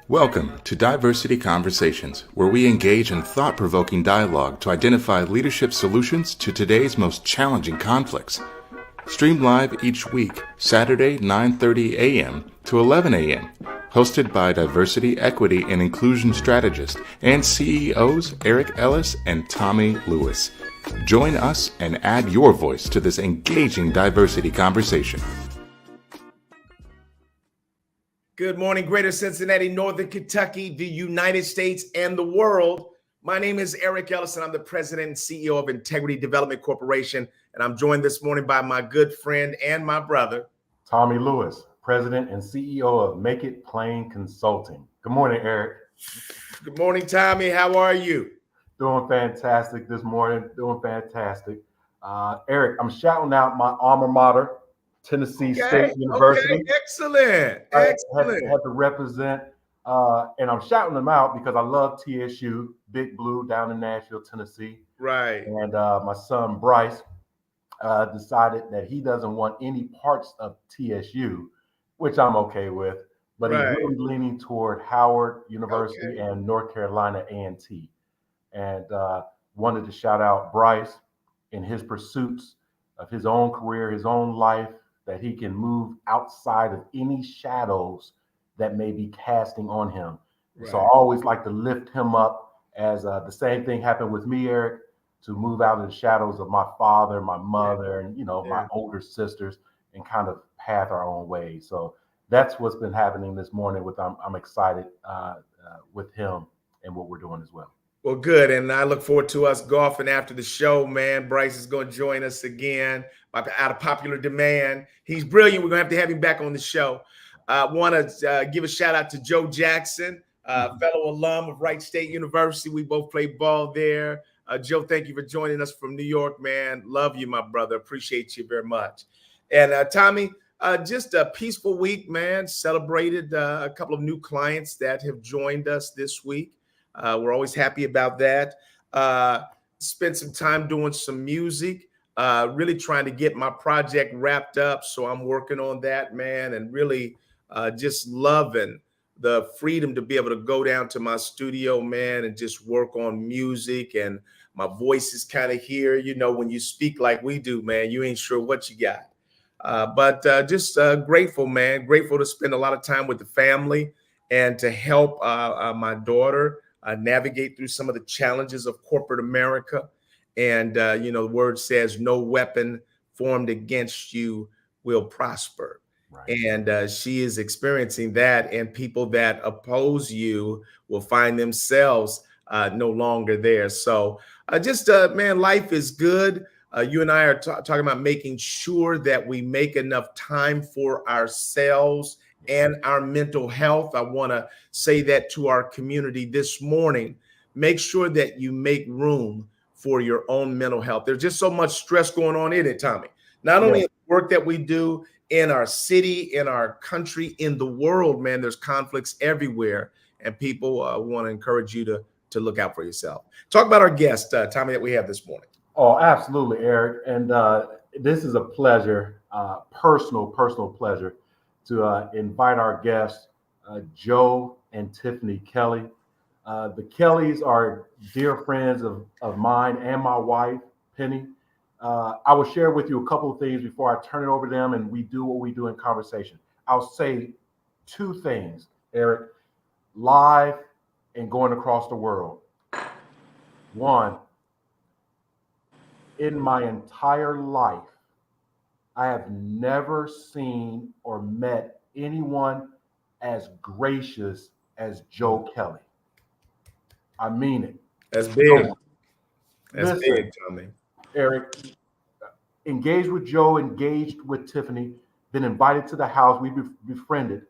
Welcome to Diversity Conversations, where we engage in thought-provoking dialogue to identify leadership solutions to today's most challenging conflicts. Stream live each week, Saturday 9:30 a.m. to 11 a.m. Hosted by Diversity, Equity, and Inclusion Strategist and CEOs Eric Ellis and Tommy Lewis. Join us and add your voice to this engaging diversity conversation. Good morning, Greater Cincinnati, Northern Kentucky, the United States, and the world. My name is Eric Ellis, and I'm the president and CEO of Integrity Development Corporation, and I'm joined this morning by my good friend and my brother, Tommy Lewis, president and CEO of Make It Plain Consulting. Good morning, Eric. Good morning, Tommy. How are you? Doing fantastic this morning, doing fantastic. Eric, I'm shouting out my alma mater, Tennessee State University. Okay, excellent. I had to represent, and I'm shouting them out because I love TSU, Big Blue down in Nashville, Tennessee. Right. And my son, Bryce, decided that he doesn't want any parts of TSU, which I'm okay with, but he's really leaning toward Howard University and North Carolina A&T. And wanted to shout out Bryce in his pursuits of his own career, his own life, that he can move outside of any shadows that may be casting on him. Right. So I always like to lift him up, as the same thing happened with me, Eric, to move out of the shadows of my father, my mother, and my older sisters, and kind of path our own way. So that's what's been happening this morning. I'm excited with him and what we're doing as well. Well, good. And I look forward to us golfing after the show, man. Bryce is going to join us again out of popular demand. He's brilliant. We're going to have him back on the show. I want to give a shout out to Joe Jackson, fellow alum of Wright State University. We both played ball there. Joe, thank you for joining us from New York, man. Love you, my brother. Appreciate you very much. And Tommy, just a peaceful week, man. Celebrated a couple of new clients that have joined us this week. We're always happy about that. Spent some time doing some music, really trying to get my project wrapped up. So I'm working on that, man, and really just loving the freedom to be able to go down to my studio, man, and just work on music. And my voice is kind of here. When you speak like we do, man, you ain't sure what you got. But just grateful, man. Grateful to spend a lot of time with the family and to help my daughter navigate through some of the challenges of corporate America. And, the word says no weapon formed against you will prosper. Right. And she is experiencing that, and people that oppose you will find themselves no longer there. So man, life is good. You and I are talking about making sure that we make enough time for ourselves and our mental health. I want to say that to our community this morning. Make sure that you make room for your own mental health. There's just so much stress going on in it, Tommy. Not only the work that we do in our city, in our country, in the world, man, there's conflicts everywhere. And people want to encourage you to look out for yourself. Talk about our guest, Tommy, that we have this morning. Oh, absolutely, Eric. And this is a pleasure, personal pleasure, to invite our guests, Joe and Tiffany Kelly. The Kellys are dear friends of mine and my wife, Penny. I will share with you a couple of things before I turn it over to them and we do what we do in conversation. I'll say two things, Eric, live and going across the world. One, in my entire life, I have never seen or met anyone as gracious as Joe Kelly. I mean it. That's big. That's big, Tommy. Eric, engaged with Joe, engaged with Tiffany, been invited to the house. We befriended.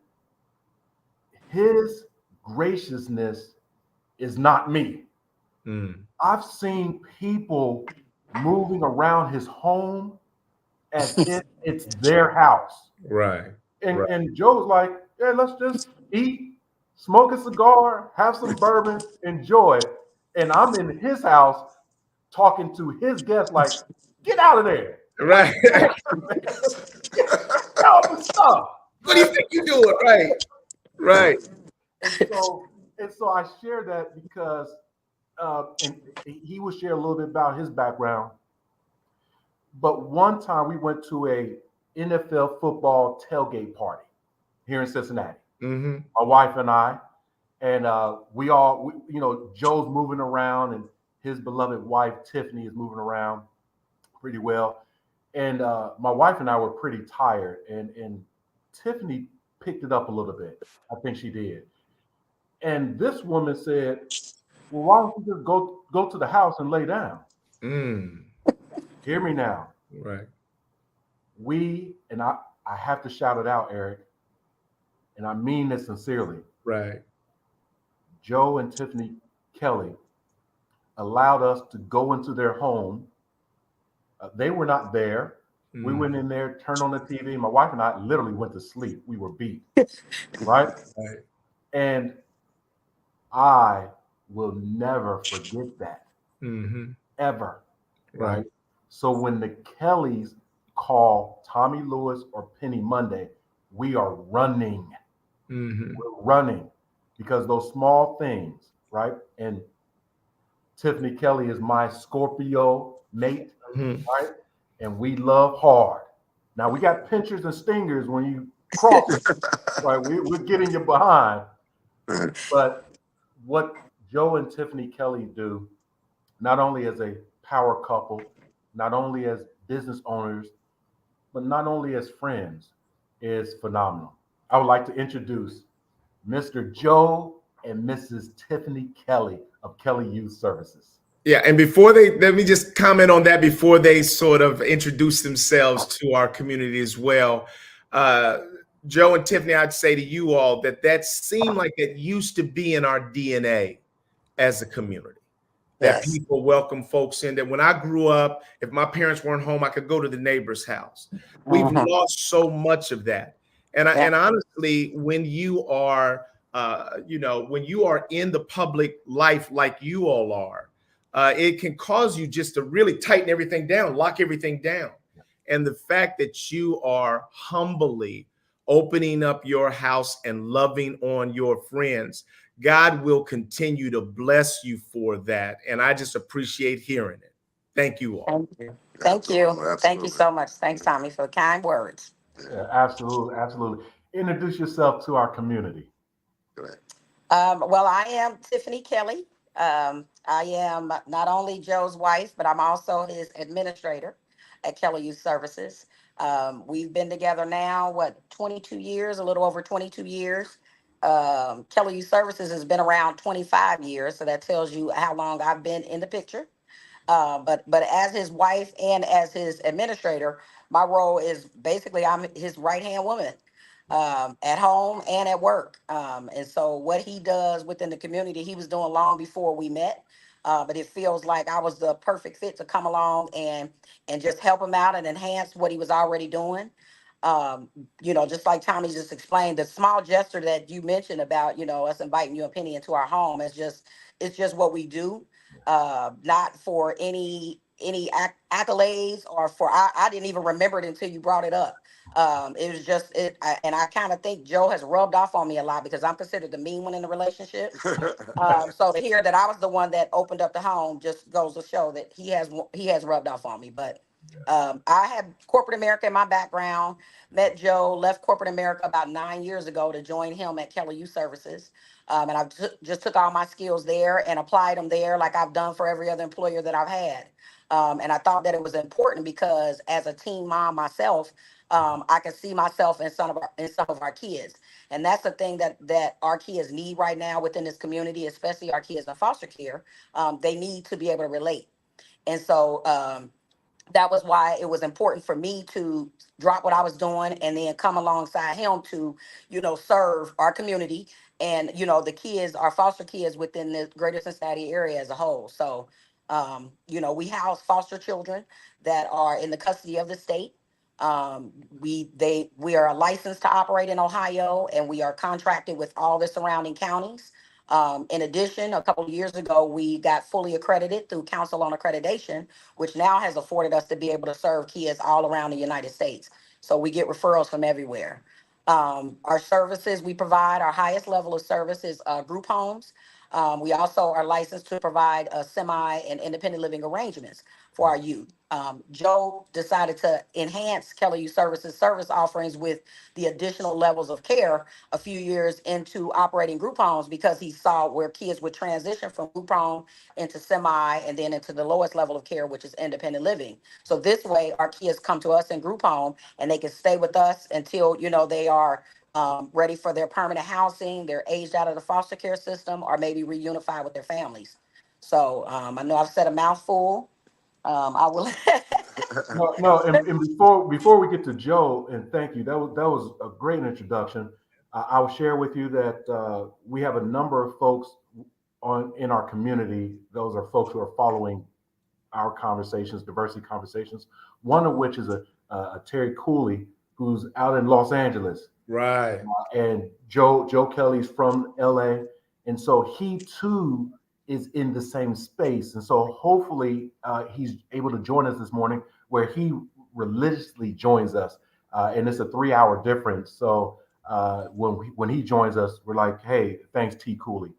His graciousness is not me. I've seen people moving around his home as if it's their house. Right. And Joe's like, yeah, let's just eat, smoke a cigar, have some bourbon, enjoy. And I'm in his house talking to his guests like, get out of there. Right. Get out the stuff. What do you think you're doing? Right. And so I share that because and he would share a little bit about his background. But one time we went to a NFL football tailgate party here in Cincinnati. Mm-hmm. My wife and I, and Joe's moving around, and his beloved wife Tiffany is moving around pretty well. And my wife and I were pretty tired, and Tiffany picked it up a little bit. I think she did. And this woman said, "Well, why don't you just go to the house and lay down?" Mm. Hear me now. Right. I have to shout it out, Eric, and I mean this sincerely. Right. Joe and Tiffany Kelly allowed us to go into their home. They were not there. We went in there, turned on the TV. My wife and I literally went to sleep. We were beat, right? Right. And I will never forget that, Mm-hmm. ever, Right. right? So when the Kellys call Tommy Lewis or Penny Monday, we are running. Mm-hmm. We're running because those small things, right? And Tiffany Kelly is my Scorpio mate, Mm-hmm. right? And we love hard. Now we got pinchers and stingers when you cross, right? We're getting you behind. But what Joe and Tiffany Kelly do, not only as a power couple, not only as business owners, but not only as friends, is phenomenal. I would like to introduce Mr. Joe and Mrs. Tiffany Kelly of Kelly Youth Services. Yeah, and before let me just comment on that before they sort of introduce themselves to our community as well. Uh, Joe and Tiffany, I'd say to you all that seemed like it used to be in our DNA as a community, that Yes. people welcome folks in. That when I grew up, if my parents weren't home, I could go to the neighbor's house. We've lost so much of that. And honestly, when you are, when you are in the public life like you all are, it can cause you just to really tighten everything down, lock everything down. And the fact that you are humbly opening up your house and loving on your friends, God will continue to bless you for that. And I just appreciate hearing it. Thank you all. Thank you. Thank you. Thank you so much. Thanks, Tommy, for the kind words. Yeah, absolutely, absolutely. Introduce yourself to our community. Well, I am Tiffany Kelly. I am not only Joe's wife, but I'm also his administrator at Kelly Youth Services. We've been together now, 22 years, a little over 22 years. Kelly Youth Services has been around 25 years, so that tells you how long I've been in the picture. But as his wife and as his administrator, my role is basically I'm his right hand woman, at home and at work. And so what he does within the community, he was doing long before we met. But it feels like I was the perfect fit to come along and just help him out and enhance what he was already doing. Just like Tommy just explained, the small gesture that you mentioned about, us inviting you and Penny into our home is it's just what we do. Not for any accolades or for I didn't even remember it until you brought it up. It was just and I kind of think Joe has rubbed off on me a lot because I'm considered the mean one in the relationship. So to hear that I was the one that opened up the home just goes to show that he has rubbed off on me. But I had corporate America in my background. Met Joe, left corporate America about 9 years ago to join him at Kelly Youth Services. And I just took all my skills there and applied them there like I've done for every other employer that I've had. And I thought that it was important because as a teen mom myself, I can see myself in some of our kids. And that's the thing that our kids need right now within this community, especially our kids in foster care. They need to be able to relate. And so that was why it was important for me to drop what I was doing and then come alongside him to, serve our community and, the kids, our foster kids within the greater Cincinnati area as a whole. So, we house foster children that are in the custody of the state. We are licensed to operate in Ohio and we are contracted with all the surrounding counties. In addition, a couple of years ago, we got fully accredited through Council on Accreditation, which now has afforded us to be able to serve kids all around the United States. So we get referrals from everywhere. Our services we provide, our highest level of service is group homes. We also are licensed to provide semi and independent living arrangements for our youth. Joe decided to enhance Kelly Youth Services service offerings with the additional levels of care a few years into operating group homes because he saw where kids would transition from group home into semi and then into the lowest level of care, which is independent living. So this way, our kids come to us in group home and they can stay with us until, they are ready for their permanent housing, they're aged out of the foster care system, or maybe reunified with their families. So I know I've said a mouthful. I will. No, and before we get to Joe, and thank you, that was a great introduction. I'll share with you that we have a number of folks in our community. Those are folks who are following our conversations, diversity conversations. One of which is a Terry Cooley, who's out in Los Angeles. Right. And Joe Kelly's from LA. And so he too is in the same space. And so hopefully he's able to join us this morning where he religiously joins us. And it's a 3-hour difference. So when he joins us, we're like, hey, thanks, T. Cooley.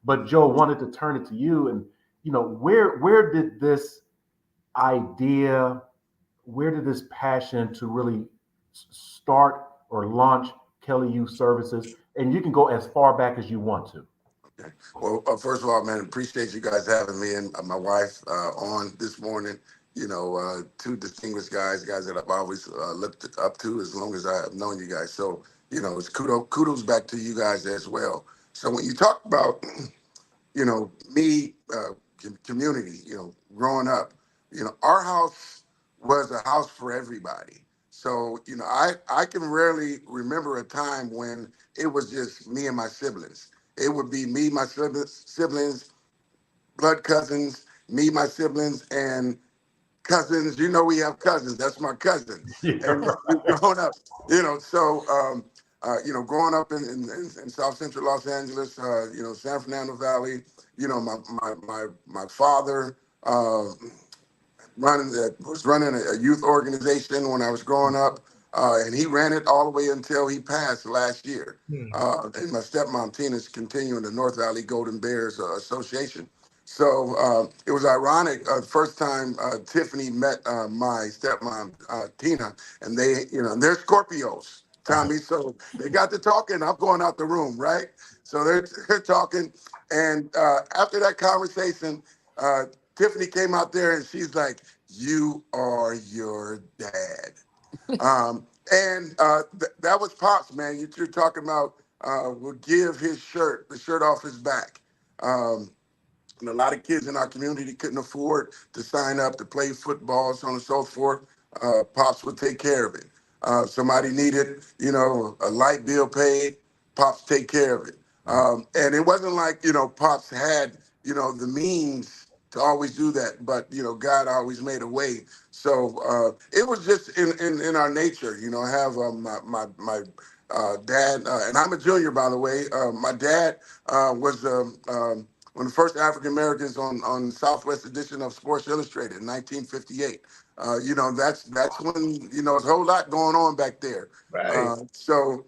But Joe, wanted to turn it to you. And, where did this idea, where did this passion to really start or launch Kelly Youth Services? And you can go as far back as you want to. Okay. Well, first of all, man, appreciate you guys having me and my wife on this morning. Two distinguished guys that I've always looked up to as long as I have known you guys. So, it's kudos back to you guys as well. So when you talk about, me, community, growing up, our house was a house for everybody. So, I can rarely remember a time when it was just me and my siblings. It would be me, my siblings, blood cousins, me, my siblings, and cousins. We have cousins. That's my cousins. Yeah, And we've right. grown up, so, growing up in South Central Los Angeles, San Fernando Valley, my father, was running a youth organization when I was growing up, and he ran it all the way until he passed last year. And my stepmom Tina's continuing the North Valley Golden Bears Association. So it was ironic. The first time Tiffany met my stepmom Tina, and they're Scorpios, Tommy. So they got to talking. I'm going out the room, right? So they're talking, and after that conversation, Tiffany came out there and she's like, "You are your dad." And that was Pops, man. You're talking about would give the shirt off his back. And a lot of kids in our community couldn't afford to sign up to play football, so on and so forth. Pops would take care of it. Somebody needed, a light bill paid, Pops take care of it. And it wasn't like, Pops had, the means to always do that, but, God always made a way. So it was just in our nature, I have my dad, and I'm a junior, by the way. My dad was one of the first African Americans on Southwest edition of Sports Illustrated in 1958. That's when there's a whole lot going on back there. Right. So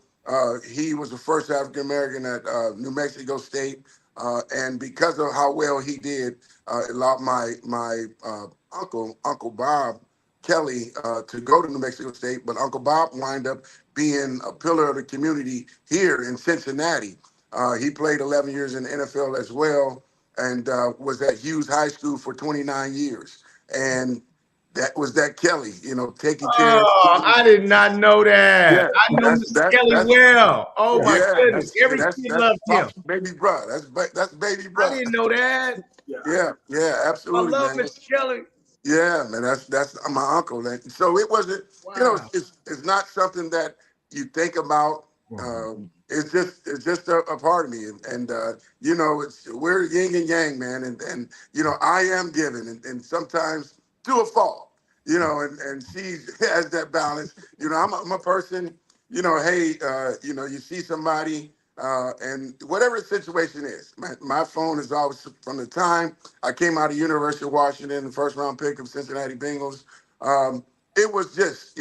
he was the first African American at New Mexico State, and because of how well he did, it allowed my Uncle Bob Kelly to go to New Mexico State, but Uncle Bob wind up being a pillar of the community here in Cincinnati. He played 11 years in the NFL as well, and was at Hughes High School for 29 years. And that was that Kelly, taking care of Oh, I students. did not know that. Yeah, I know Mr. Kelly that's well. Oh my yeah, goodness. Every kid that's loved him. Pop's baby bro. That's baby I bro. didn't know that. Yeah, I absolutely, love man. Mr. Kelly. Yeah, man, that's my uncle. And so it wasn't, Wow. it's not something that you think about. It's just a part of me, and we're yin and yang, man, and I am giving, and sometimes to a fault, and she has that balance. I'm a person, hey, you see somebody. And whatever the situation is, my phone is always, from the time I came out of University of Washington, the first round pick of Cincinnati Bengals. It was just,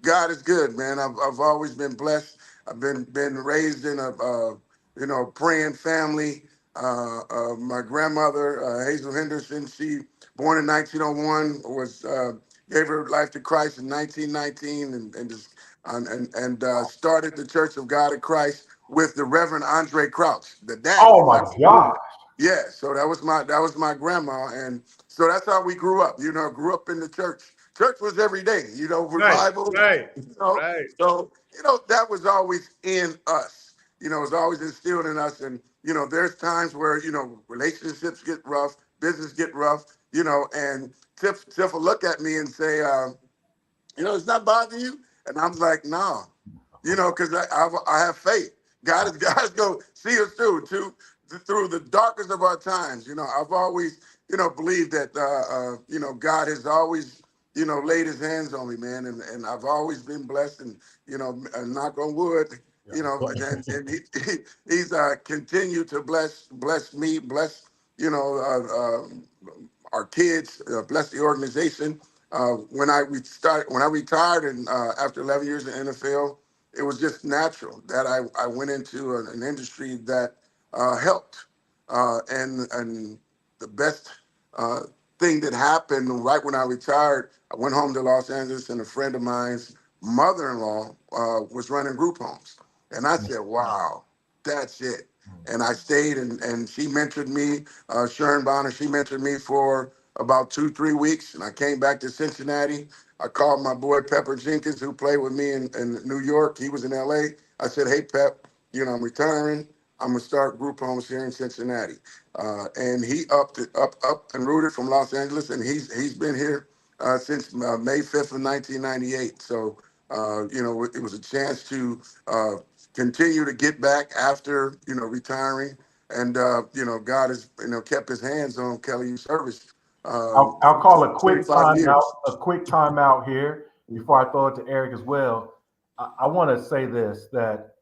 God is good, man. I've always been blessed. I've been raised in a praying family. My grandmother, Hazel Henderson, she born in 1901, was gave her life to Christ in 1919, and started the Church of God in Christ with the Reverend Andre Crouch, the daddy. Oh my God. Yeah, so that was my grandma, and so that's how we grew up. Grew up in the church. Church was every day. Right, Revival. right, You know, right. so that was always in us. It's always instilled in us, and there's times where relationships get rough, business get rough. And Tiff will look at me and say, it's not bothering you, and I'm like, no, because I have faith. God's going to see us through the darkest of our times. I've always, believed that, God has always, laid his hands on me, man. And I've always been blessed and knock on wood, and he's continued to bless me, bless, our kids, bless the organization. When I retired and after 11 years in the NFL, it was just natural that I went into an industry that helped. And the best uh, thing that happened right when I retired, I went home to Los Angeles, and a friend of mine's mother-in-law was running group homes. And I said, wow, that's it. And I stayed, and she mentored me, Sharon Bonner, she mentored me for about 2-3 weeks. And I came back to Cincinnati. I called my boy Pepper Jenkins, who played with me in New York. He was in LA. I said, hey, Pep, I'm retiring. I'm gonna start group homes here in Cincinnati. And he up and rooted from Los Angeles, and he's been here since May 5th of 1998. So it was a chance to continue to get back after retiring, and God has kept his hands on Kelly Youth Service. I'll call a For quick 25 years. timeout here before I throw it to Eric as well. I want to say this, that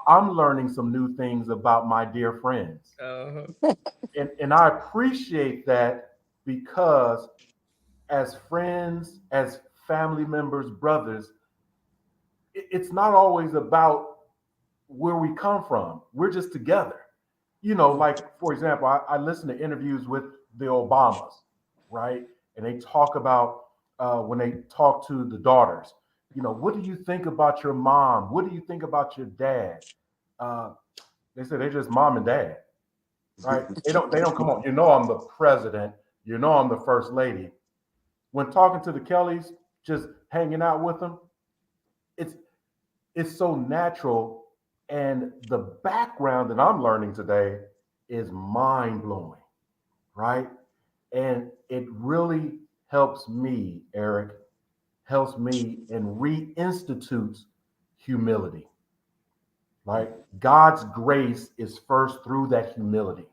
I'm learning some new things about my dear friends. Uh-huh. And I appreciate that, because as friends, as family members, brothers, it's not always about where we come from. We're just together. Like, for example, I listen to interviews with the Obamas, right? And they talk about when they talk to the daughters, what do you think about your mom? What do you think about your dad? Uh, they say they're just mom and dad, right? They don't come on. I'm the president. I'm the first lady. When talking to the Kellys, just hanging out with them, it's it's so natural. And the background that I'm learning today is mind blowing, right? And it really helps me, Eric, helps me and reinstitutes humility, right? God's grace is first through that humility,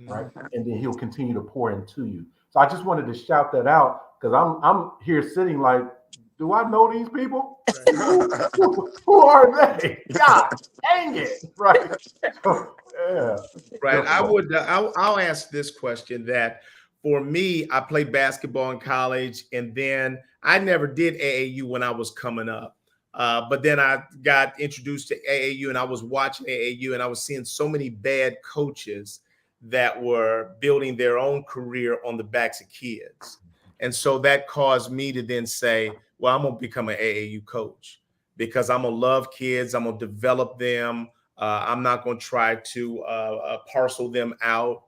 right? And then he'll continue to pour into you. So I just wanted to shout that out, because I'm here sitting like, do I know these people? Who are they? God dang it. Right. So, yeah. Right. I would. I'll ask this question. That for me, I played basketball in college, and then I never did AAU when I was coming up. But then I got introduced to AAU, and I was watching AAU, and I was seeing so many bad coaches that were building their own career on the backs of kids, and so that caused me to then say, "Well, I'm gonna become an AAU coach because I'm gonna love kids. I'm gonna develop them." I'm not going to try to parcel them out,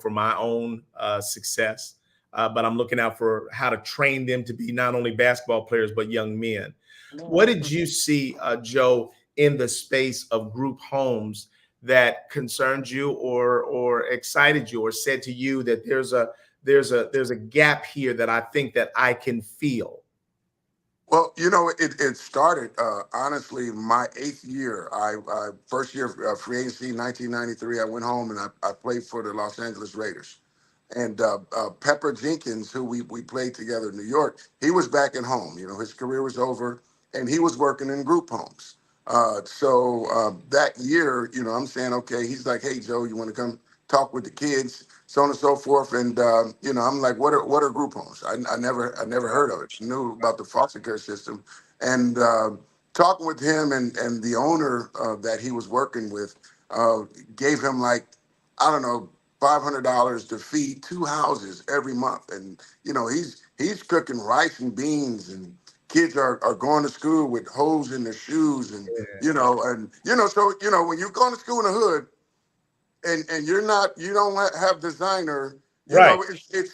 for my own success. But I'm looking out for how to train them to be not only basketball players, but young men. What did you see, Joe, in the space of group homes that concerned you or excited you, or said to you that there's a gap here that I think that I can feel? Well, it started honestly my 8th year. I first year of free agency, 1993. I went home and I played for the Los Angeles Raiders. And Pepper Jenkins, who we played together in New York, he was back at home. His career was over, and he was working in group homes. So that year, I'm saying, okay. He's like, hey, Joe, you want to come talk with the kids, so on and so forth. And I'm like, what are group homes? I never heard of it. I knew about the foster care system, and talking with him and the owner that he was working with gave him like, I don't know, $500 to feed 2 houses every month. And he's cooking rice and beans, and kids are going to school with holes in their shoes, and so when you're going to school in the hood and you don't have designer, Right. you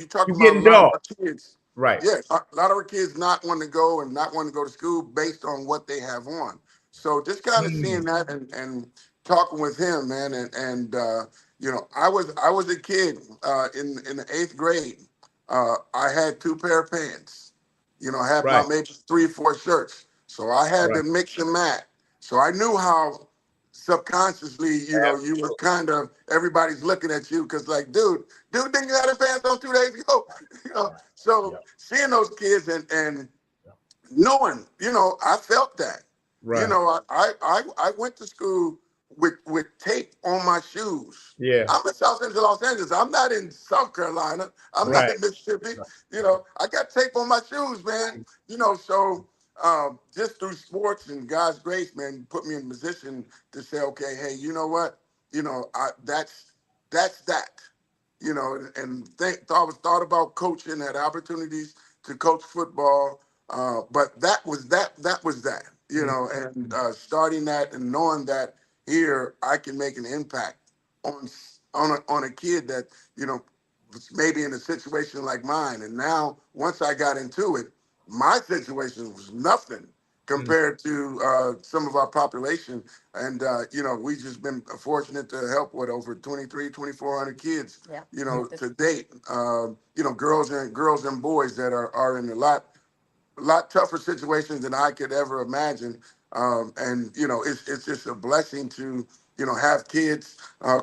talking You're about a getting lot of dog. our kids. Right. Yeah, a lot of our kids not wanting to go and not wanting to go to school based on what they have on. So just kind of seeing that and talking with him, man, and I was a kid in the 8th grade. I had 2 pair of pants. I had Right. about maybe 3 or 4 shirts. So I had Right. to mix and match. So I knew how subconsciously, you were kind of, everybody's looking at you because like, dude, didn't you have his pants on 2 days ago? So seeing those kids and knowing, I felt that. Right. I went to school with tape on my shoes. Yeah. I'm in South Central Los Angeles. I'm not in South Carolina. I'm not Right. in Mississippi. I got tape on my shoes, man. So just through sports and God's grace, man, put me in a position to say, okay, hey, you know what? That's that. And thought about coaching, had opportunities to coach football, but that was that. And starting that and knowing that here I can make an impact on a kid that was maybe in a situation like mine. And now once I got into it, my situation was nothing compared to some of our population. And, we just been fortunate to help with over 2,400 kids, to date, girls and boys that are in a lot tougher situations than I could ever imagine. And it's just a blessing to have kids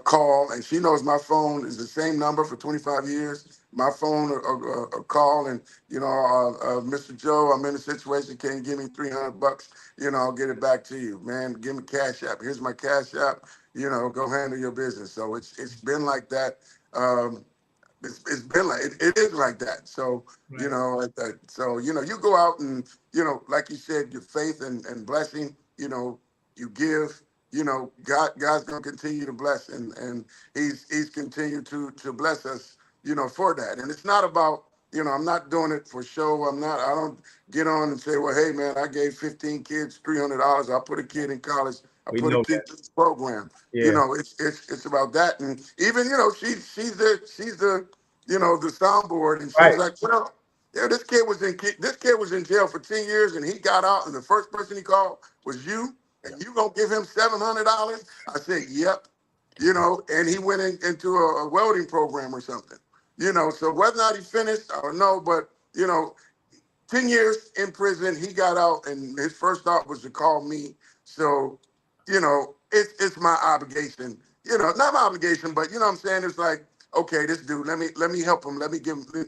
call, and she knows my phone is the same number for 25 years. My phone a call, and Mr. Joe, I'm in a situation. Can you give me $300? I'll get it back to you, man. Give me Cash App. Here's my Cash App. Go handle your business. So it's been like that. It's been like it is like that. So you go out and like you said, your faith and blessing. You give. God's gonna continue to bless, and He's continued to bless us. For that. And it's not about I'm not doing it for show. I don't get on and say, well, hey man, I gave 15 kids $300. I put a kid in college. I We put a know kid that. in this program. Yeah. It's about that. And even she's the the soundboard, and she's Right. like, well, yeah, this kid was in jail for 10 years, and he got out, and the first person he called was you, and you gonna give him $700? I said, yep. And he went into a welding program or something. So whether or not he finished, I don't know, but 10 years in prison, he got out, and his first thought was to call me. So, it's my obligation. Not my obligation, but what I'm saying, it's like, okay, this dude, let me help him. Let me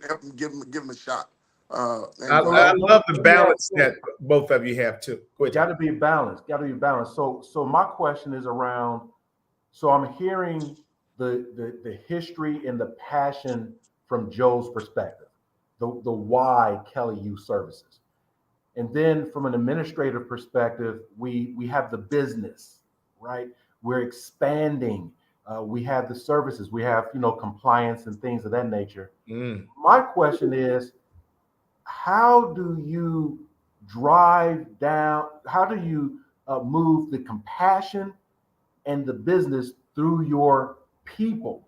help him, give him a shot. I love the balance that both of you have too. Got to be balanced. Got to be balanced. So my question is around. So I'm hearing the history and the passion from Joe's perspective, the why Kelly Youth Services, and then from an administrative perspective, we have the business, right? We're expanding. We have the services. We have compliance and things of that nature. My question is, how do you drive down? How do you move the compassion and the business through your people,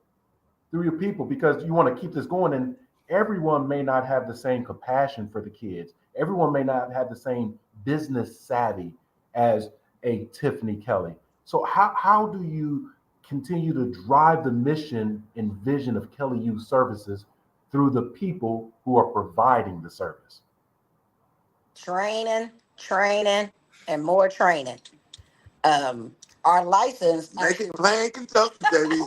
because you want to keep this going, and everyone may not have the same compassion for the kids. Everyone may not have the same business savvy as a Tiffany Kelly. So how do you continue to drive the mission and vision of Kelly Youth Services through the people who are providing the service? Training, and more training. Our license make actually, it plain Kentucky, baby.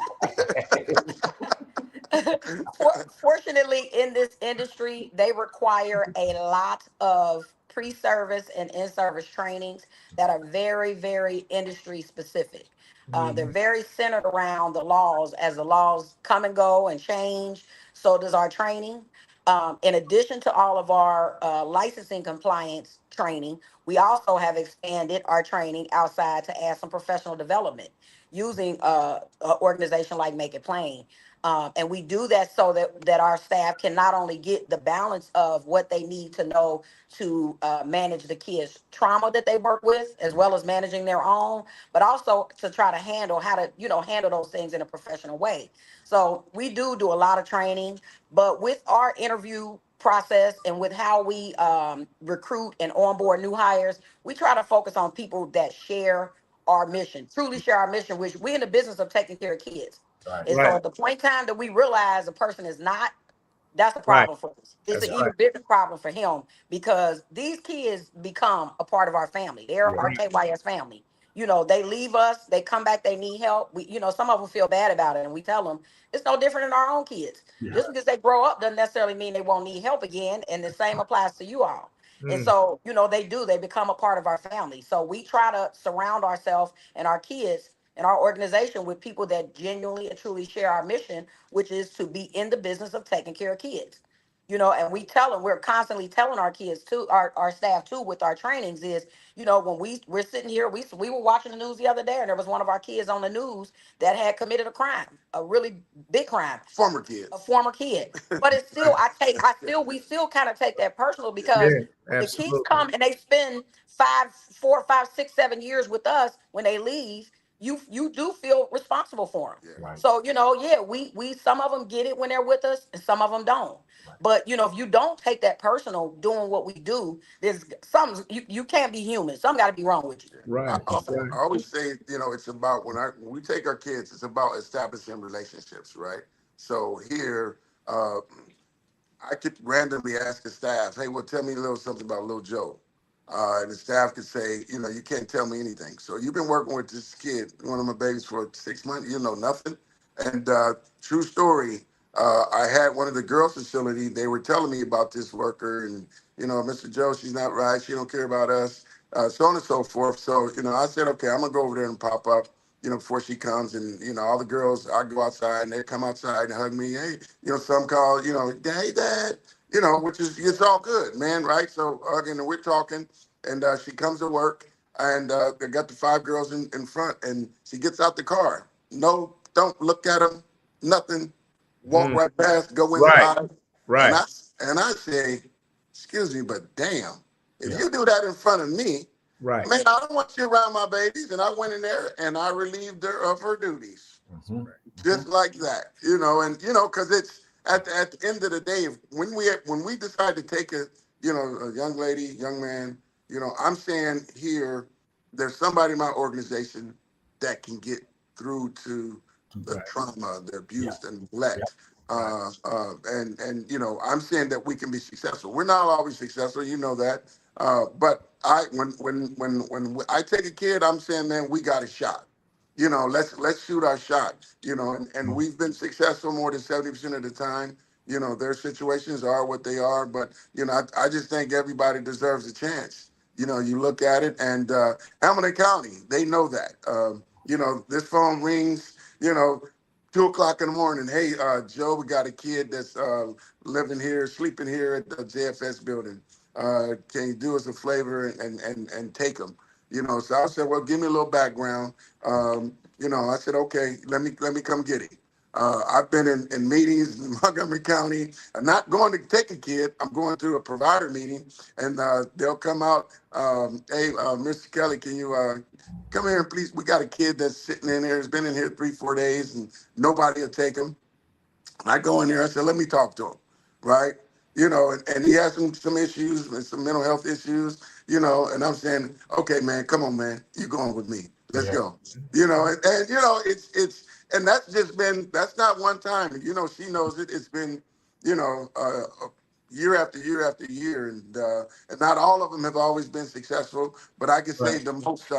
fortunately, in this industry, they require a lot of pre-service and in-service trainings that are very, very industry specific. They're very centered around the laws. As the laws come and go and change, so does our training. In addition to all of our licensing compliance training, we also have expanded our training outside to add some professional development using an organization like Make It Plain. And we do that so that our staff can not only get the balance of what they need to know to manage the kids' trauma that they work with, as well as managing their own, but also to try to handle how to, handle those things in a professional way. So we do a lot of training, but with our interview process and with how we recruit and onboard new hires, we try to focus on people that share our mission, truly share our mission, which we're in the business of taking care of kids. Right. And so at the point in time that we realize a person is not, that's a Right. problem for us. It's That's an right. even bigger problem for him because these kids become a part of our family. They're Yeah. our KYS family. They leave us, they come back, they need help. Some of them feel bad about it, and we tell them it's no different than our own kids. Yeah. Just because they grow up doesn't necessarily mean they won't need help again, and the same applies to you all. And so, they become a part of our family. So we try to surround ourselves and our kids and our organization with people that genuinely and truly share our mission, which is to be in the business of taking care of kids. And we tell them, we're constantly telling our kids too, our staff too, with our trainings is, when we're sitting here, we were watching the news the other day, and there was one of our kids on the news that had committed a crime, a really big crime, Former kids. a former kid. But it's still, we still kind of take that personal Yeah, because when the kids absolutely. come and they spend 4, 5, 6, 7 years with us, when they leave, you do feel responsible for them. Yeah. Right. So, we some of them get it when they're with us and some of them don't. But if you don't take that personal doing what we do, there's some you can't be human. Something got to be wrong with you. Right. I, I always say, it's about when we take our kids, it's about establishing relationships, right? So here, I could randomly ask the staff, hey, well, tell me a little something about little Joe. And the staff could say, you can't tell me anything. So you've been working with this kid, one of my babies, for 6 months, you know nothing. And true story, I had one of the girls' facility, they were telling me about this worker and, Mr. Joe, she's not right. She don't care about us, so on and so forth. So, I said, okay, I'm going to go over there and pop up, before she comes. And, all the girls, I go outside and they come outside and hug me. Hey, some call, hey, Dad, which is, it's all good, man, right? So hugging and we're talking, and she comes to work, and they got the 5 girls in front, and she gets out the car. No, don't look at them, nothing. Walk right past, go Right. inside, Right. and I say, excuse me, but damn, if Yeah. you do that in front of me, Right. man, I don't want you around my babies. And I went in there and I relieved her of her duties, Mhm. just like that, and because it's at the end of the day, when we decide to take a young lady, young man, I'm saying here, there's somebody in my organization that can get through to the Right. trauma, the abuse, Yeah. and neglect. Right. And I'm saying that we can be successful. We're not always successful, that. But when I take a kid, I'm saying, man, we got a shot. Let's shoot our shot. And we've been successful more than 70% of the time. Their situations are what they are, but I just think everybody deserves a chance. You look at it, and Hamilton County, they know that. This phone rings. 2 o'clock in the morning. Hey, Joe, we got a kid that's living here, sleeping here at the JFS building. Can you do us a favor and take them? So I said, well, give me a little background. I said, okay, let me come get him. I've been in meetings in Montgomery County. I'm not going to take a kid. I'm going to a provider meeting, and they'll come out. Hey, Mr. Kelly, can you come here, please? We got a kid that's sitting in here. Has been in here 3-4 days, and nobody will take him. I go in there. I said, let me talk to him, right? And he has some issues and some mental health issues. And I'm saying, okay, man, come on, man, you going with me? Let's Yeah. go. And that's not one time. She knows it. It's been, year after year after year, and not all of them have always been successful, but I can say Right. that most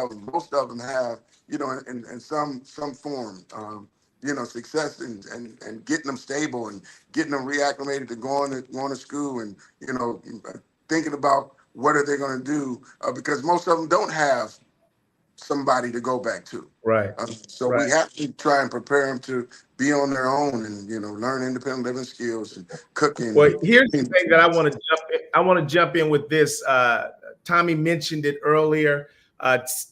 of them have, in some form. Success and getting them stable and getting them reacclimated to going to school and, thinking about what are they going to do? Because most of them don't have somebody to go back to. Right. So we have to try and prepare them to be on their own and, learn independent living skills and cooking. Well, here's the thing that I want to jump in. I want to jump in with this. Tommy mentioned it earlier.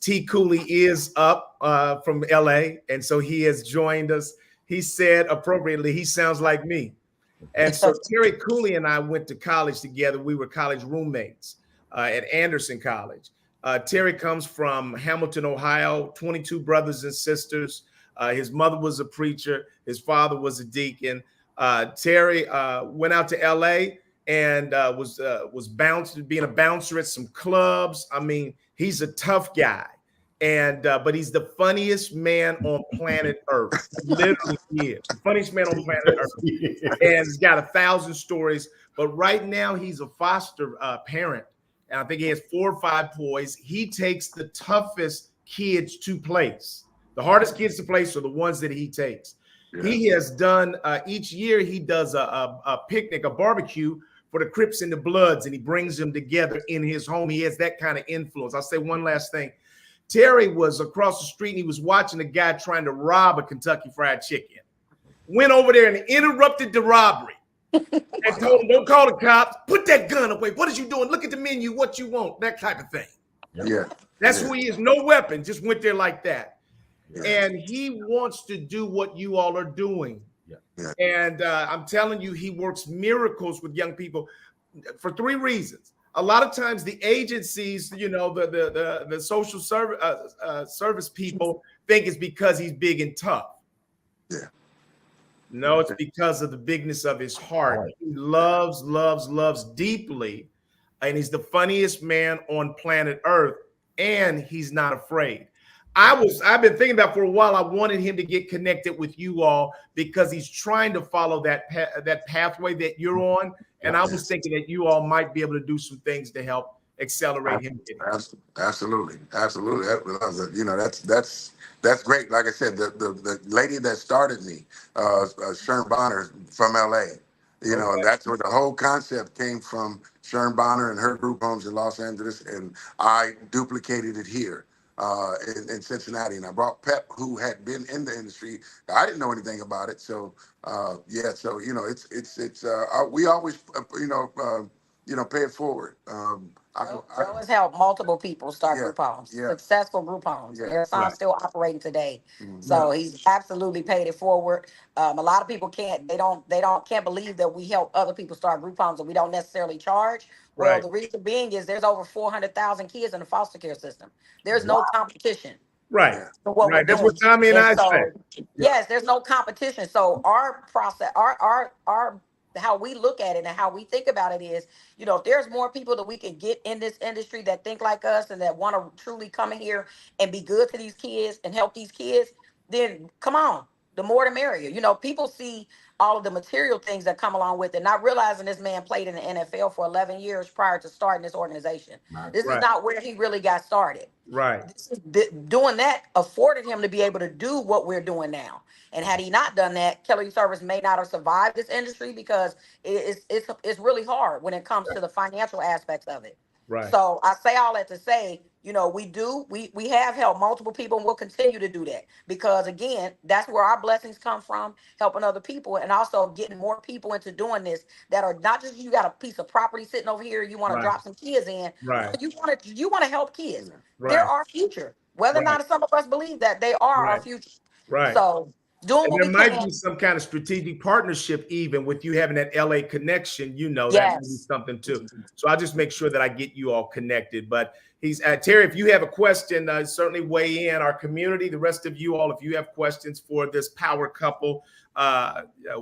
T. Cooley is up from LA, and so he has joined us. He said appropriately, he sounds like me. And so Terry Cooley and I went to college together. We were college roommates at Anderson College. Terry comes from Hamilton, Ohio, 22 brothers and sisters. His mother was a preacher. His father was a deacon. Terry went out to LA and was being a bouncer at some clubs. I mean, he's a tough guy. And but he's the funniest man on planet Earth. Literally, he is the funniest man on planet Earth. And he's got 1,000 stories. But right now, he's a foster parent. And I think he has 4 or 5 boys. He takes the toughest kids to place. The hardest kids to place are the ones that he takes. Yeah. He has done each year. He does a picnic, a barbecue for the Crips and the Bloods, and he brings them together in his home. He has that kind of influence. I'll say one last thing. Terry was across the street and he was watching a guy trying to rob a Kentucky Fried Chicken. Went over there and interrupted the robbery and told him, "Don't call the cops. Put that gun away. What is you doing? Look at the menu. What you want?" That type of thing. Yeah. That's who he is. No weapon. Just went there like that. Yeah. And he wants to do what you all are doing. Yeah. And I'm telling you, he works miracles with young people for 3 reasons. A lot of times the agencies, the social service people think it's because he's big and tough. Yeah. No, it's because of the bigness of his heart. Right. He loves deeply. And he's the funniest man on planet Earth. And he's not afraid. I've been thinking about for a while. I wanted him to get connected with you all because he's trying to follow that pathway that you're on. And I was thinking that you all might be able to do some things to help accelerate him. Absolutely. That's great. Like I said, the lady that started me, Sharon Bonner from LA, and that's where the whole concept came from. Sharon Bonner and her group homes in Los Angeles, and I duplicated it here in Cincinnati. And I brought Pep, who had been in the industry. I didn't know anything about it, so we always pay it forward. Joe has helped multiple people start group homes, successful group homes. There's some still operating today. So he's absolutely paid it forward. A lot of people can't believe that we help other people start group homes and we don't necessarily charge. Well, the reason being is there's over 400,000 kids in the foster care system. There's no competition. Right. That's what Tommy and I said. Yes, there's no competition. So our process, our how we look at it and how we think about it is, if there's more people that we can get in this industry that think like us and that want to truly come in here and be good to these kids and help these kids, then come on, the more the merrier. People see all of the material things that come along with it, not realizing this man played in the NFL for 11 years prior to starting this organization. This is not where he really got started. Right. Doing that afforded him to be able to do what we're doing now. And had he not done that, Kelly Service may not have survived this industry because it's really hard when it comes to the financial aspects of it. Right. So I say all that to say, we have helped multiple people and we'll continue to do that because again, that's where our blessings come from, helping other people and also getting more people into doing this that are not just you got a piece of property sitting over here, you want to drop some kids in. Right. You want to help kids. They're our future. Whether or not some of us believe that they are our future. Right. So there might be some kind of strategic partnership even with you having that LA connection, that might be something too. So I'll just make sure that I get you all connected. But Terry, if you have a question, certainly weigh in. Our community, the rest of you all, if you have questions for this power couple,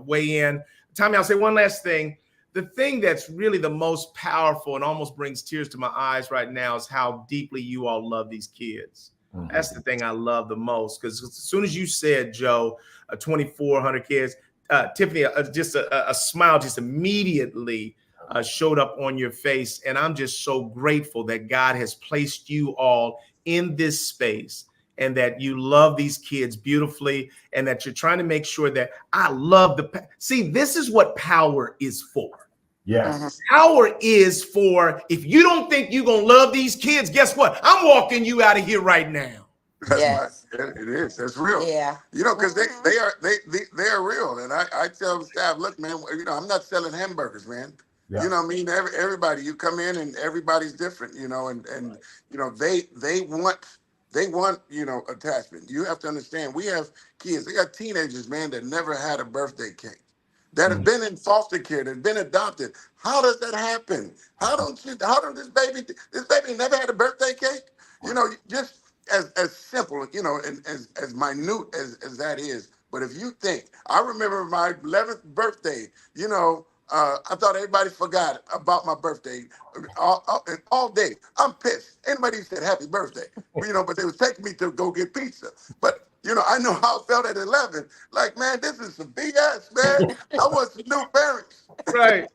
weigh in. Tommy, I'll say one last thing. The thing that's really the most powerful and almost brings tears to my eyes right now is how deeply you all love these kids. Mm-hmm. That's the thing I love the most, because as soon as you said, Joe, 2,400 kids, Tiffany, just a smile just immediately showed up on your face. And I'm just so grateful that God has placed you all in this space and that you love these kids beautifully and that you're trying to make sure that I love see, this is what power is for. Yes. Howard is for, if you don't think you're going to love these kids, guess what? I'm walking you out of here right now. That's right. Yes. It is. That's real. Yeah. You know, because they are real, and I tell the staff, look, man, you know, I'm not selling hamburgers, man. Yeah. You know, what I mean, everybody, you come in and everybody's different, you know, and you know, they want you know attachment. You have to understand. We have kids. They got teenagers, man, that never had a birthday cake, that have been in foster care, that have been adopted. How does that happen? How don't this baby never had a birthday cake? You know, just as simple, you know, and as minute as that is. But if you think, I remember my 11th birthday, you know, I thought everybody forgot about my birthday all day. I'm pissed. Anybody said happy birthday, you know, but they was taking me to go get pizza. But, you know, I know how I felt at 11. Like, man, this is some BS, man. I want some new parents. Right.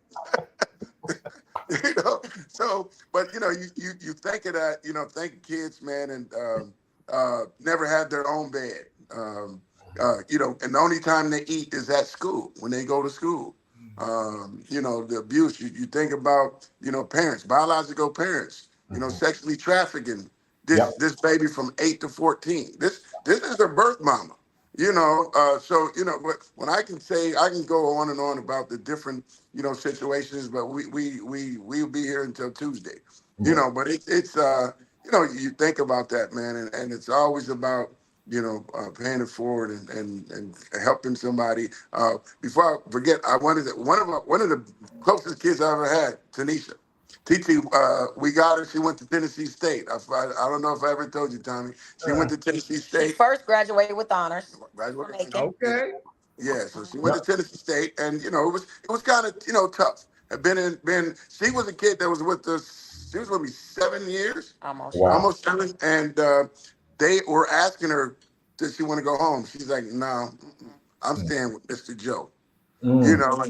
You know, so but you know you think of that, you know, think kids, man, and never had their own bed, you know, and the only time they eat is at school when they go to school. You know, the abuse, you think about, you know, parents, biological parents, you know, sexually trafficking this baby from 8 to 14. This is their birth mama. You know, so you know, when I can say, I can go on and on about the different, you know, situations, but we'll be here until Tuesday. You know, but it's you know, you think about that, man, and it's always about, you know, paying it forward and helping somebody. Before I forget, I wanted one of the closest kids I ever had, Tanisha. Titi, we got her. She went to Tennessee State. I don't know if I ever told you, Tommy. She went to Tennessee She State. first graduated with honors. Graduated. Okay. Yeah, so she went to Tennessee State, and you know it was kind of, you know, tough. Had been she was a kid that was with us. She was with me 7 years, Almost. Wow. almost 7, and they were asking her, does she want to go home? She's like, no, I'm staying with Mr. Joe. You know,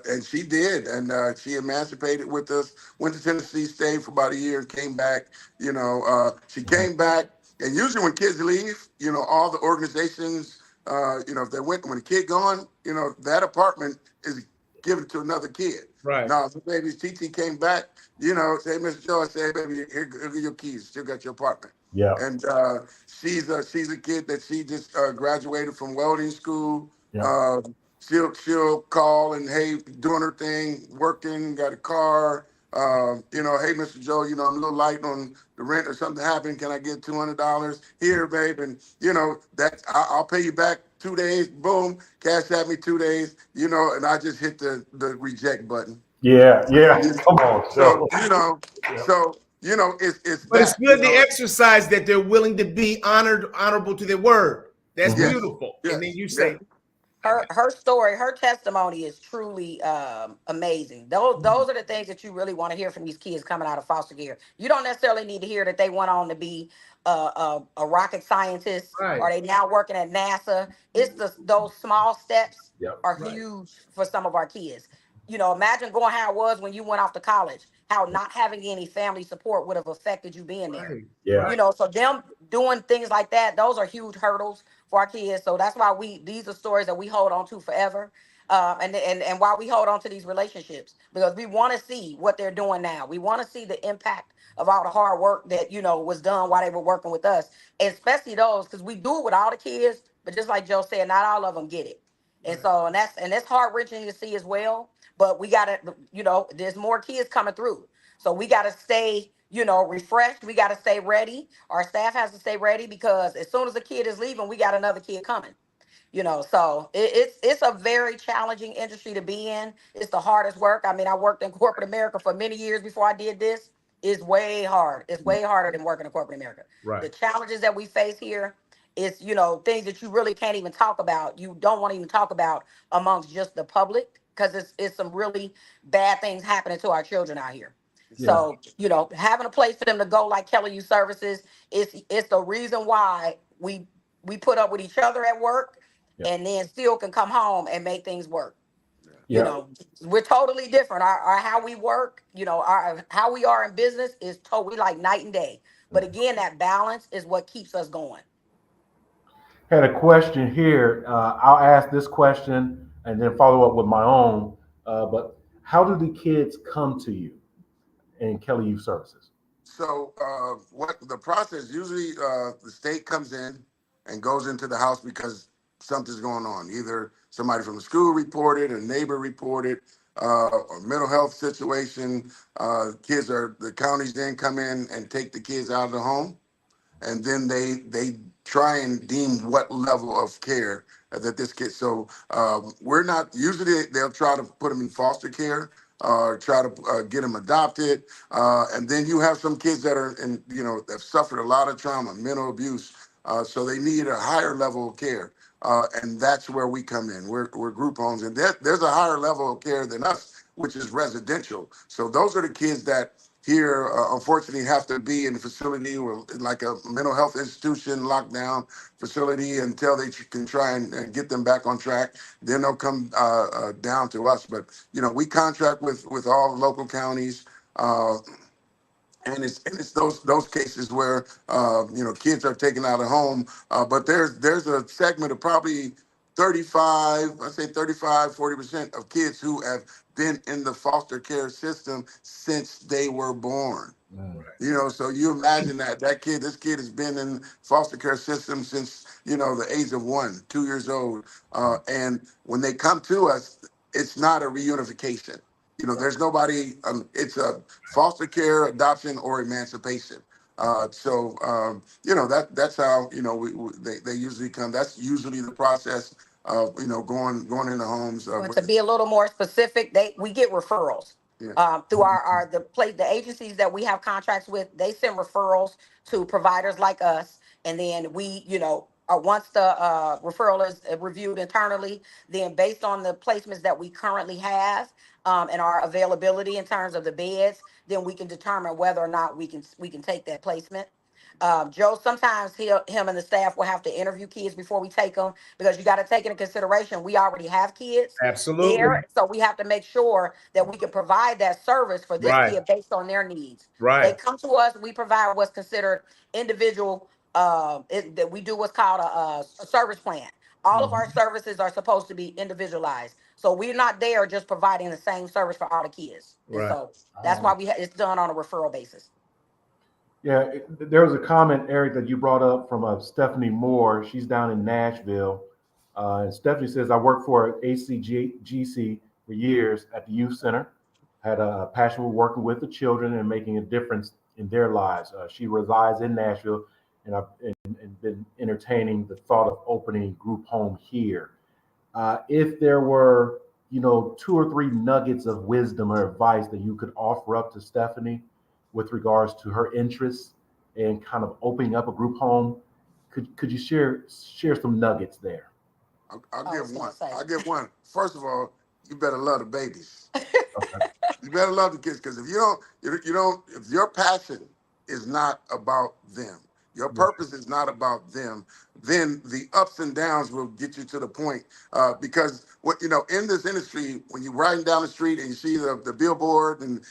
and she did, and she emancipated with us. Went to Tennessee State for about a year and came back. You know, she came back, and usually when kids leave, you know, all the organizations, you know, if they went when a kid gone, you know, that apartment is given to another kid. Right. Now, if the baby TT came back, you know, say, Mr. Joe, I say, hey, baby, here are your keys. Still got your apartment. Yeah. And she's a kid that she just graduated from welding school. Yeah. She'll call and, hey, doing her thing, working, got a car. You know, hey, Mr. Joe, you know, I'm a little light on the rent or something happened. Can I get $200 here, babe? And you know that I'll pay you back 2 days. Boom, cash at me 2 days. You know, and I just hit the reject button. Yeah. Yeah. Come on, So Joe. you know, it's But it's that. good You to know, exercise that they're willing to be honorable to their word. That's yes, beautiful. yes, And then you yes. say, Her story, her testimony is truly amazing. Those are the things that you really want to hear from these kids coming out of foster care. You don't necessarily need to hear that they went on to be a rocket scientist right, or they now working at NASA. It's those small steps Yep. are right, huge for some of our kids. You know, imagine going how it was when you went off to college, how not having any family support would have affected you being there. right, Yeah. right. You know, so them doing things like that, those are huge hurdles for our kids. So that's why these are stories that we hold on to forever. And why we hold on to these relationships, because we want to see what they're doing now. We want to see the impact of all the hard work that, you know, was done while they were working with us, and especially those, because we do it with all the kids, but just like Joe said, not all of them get it. And so, and that's heart wrenching to see as well. But we got to, you know, there's more kids coming through. So we got to stay, you know, refreshed. We got to stay ready. Our staff has to stay ready, because as soon as a kid is leaving, we got another kid coming. You know, so it's a very challenging industry to be in. It's the hardest work. I mean, I worked in corporate America for many years before I did this. It's way hard. It's way harder than working in corporate America. Right. The challenges that we face here is, you know, things that you really can't even talk about. You don't want to even talk about amongst just the public, because it's some really bad things happening to our children out here. Yeah. So, you know, having a place for them to go like Kelly Youth Services it's the reason why we put up with each other at work, and then still can come home and make things work. Yeah. You know, we're totally different. Our how we work, you know, our how we are in business is totally like night and day. But again, that balance is what keeps us going. Had a question here. I'll ask this question and then follow up with my own. But How do the kids come to you in Kelly Youth Services? So what the process usually the state comes in and goes into the house because something's going on. Either somebody from the school reported, a neighbor reported, or mental health situation. The counties then come in and take the kids out of the home, and then they try and deem what level of care that this kid. So we're not usually they'll try to put them in foster care or try to get them adopted, and then you have some kids that are in have suffered a lot of trauma, mental abuse, so they need a higher level of care. And that's where we come in. We're group homes, and there's a higher level of care than us, which is residential. So those are the kids that here, unfortunately, have to be in a facility or like a mental health institution, lockdown facility until they can try and get them back on track. Then they'll come down to us. But we contract with all local counties. And it's those cases where kids are taken out of home, but there's a segment of probably 40% of kids who have been in the foster care system since they were born. So you imagine this kid has been in foster care system since the age of 1, 2 years old, and when they come to us, it's not a reunification. There's nobody. It's a foster care, adoption, or emancipation. That's how they usually come. That's usually the process of going into homes. Well, to be a little more specific, we get referrals. Yeah. Through the agencies that we have contracts with. They send referrals to providers like us, and then we, once the referral is reviewed internally, then based on the placements that we currently have, and our availability in terms of the beds, then we can determine whether or not we can take that placement. Joe, sometimes him and the staff will have to interview kids before we take them, because you got to take into consideration we already have kids Absolutely. there, so we have to make sure that we can provide that service for this Right. kid based on their needs. Right. They come to us, we provide what's considered individual. That we do what's called a service plan. All of our services are supposed to be individualized, so we're not there just providing the same service for all the kids. And Right. so that's why it's done on a referral basis. Yeah, there was a comment, Eric, that you brought up from Stephanie Moore. She's down in Nashville. And Stephanie says, I worked for ACGC for years at the youth center, had a passion for working with the children and making a difference in their lives. She resides in Nashville, and I've been entertaining the thought of opening group home here. If there were, 2 or 3 nuggets of wisdom or advice that you could offer up to Stephanie with regards to her interests and kind of opening up a group home, could you share some nuggets there? I'll give one. I'll give one. First of all, you better love the babies. Okay. You better love the kids, because if if your passion is not about them, your purpose is not about them, then the ups and downs will get you to the point. Because in this industry, when you're riding down the street and you see the billboard and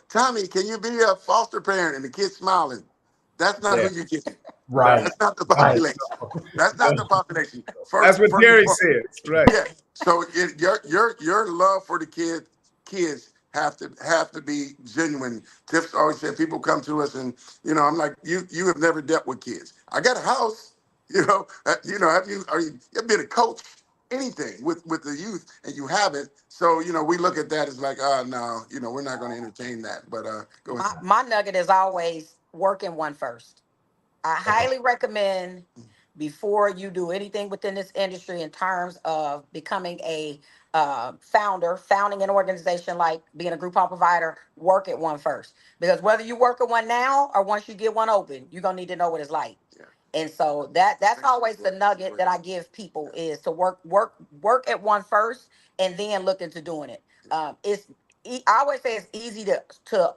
Tommy, can you be a foster parent? And the kid's smiling. That's not who you get. Right. That's not the population. That's not the population. That's what Jerry says. Right. Yeah. So your love for the kids have to be genuine. Tiff always said people come to us and I'm like, you have never dealt with kids. I got a house. Have you been a coach? Anything with the youth, and you haven't. So we look at that as like, no, we're not going to entertain that. But go ahead. My nugget is always working one first. I highly recommend, before you do anything within this industry in terms of becoming a founding an organization like being a group home provider, work at one first. Because whether you work at one now or once you get one open, you're going to need to know what it's like. Yeah. And so that's always the nugget that I give people, is to work at one first and then look into doing it. I always say it's easy to